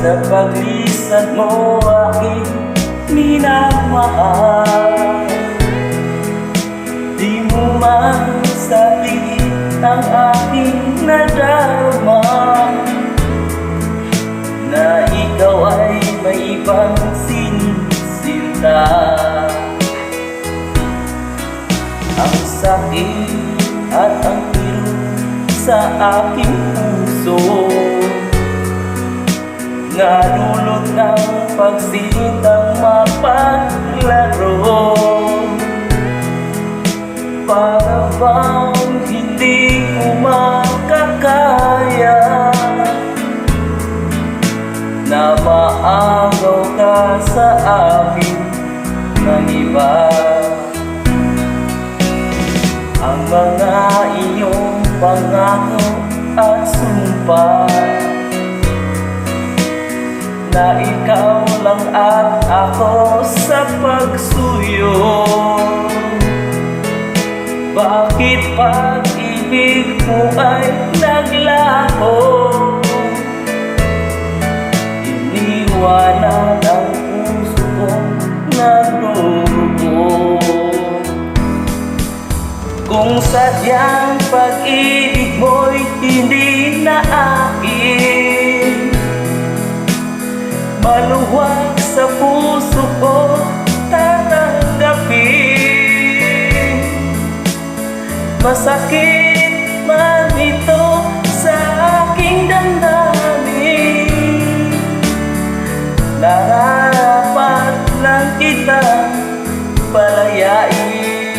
sa paglisan mo aking minamahal. Di mo man sabihin ang aking nadarama, na ikaw ay may ibang sinsinta. Ang sakit at ang kirot sa aking puso, nga dulot ng pagsitang mapaglaro. Para bang hindi ko makakaya na maagaw ka sa akin ng iba. Ang mga iyong pangako at sumpa, na ikaw lang at ako sa pagsuyo. Bakit pag-ibig mo ay naglaho? Iniwanan ang puso kong nagdurugo. Kung sadyang pag-ibig mo'y hindi na akin, maluwag sa puso ko tatanggapin. Masakit man ito sa aking damdamin, nararapat lang kitang palayain.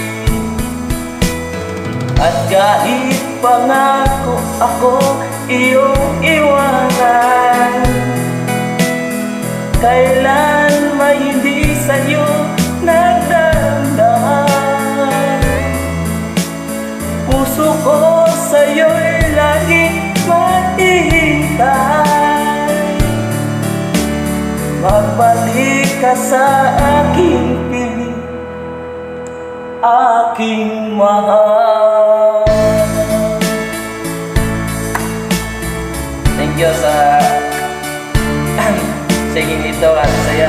At kahit pangako ako iyong iwanan, kailan may hindi sa'yo nagdamdam. Puso ko sa'yo'y laging maghihintay. Magbalik ka sa aking piling, aking mahal. Thank you sa singing ito at saya.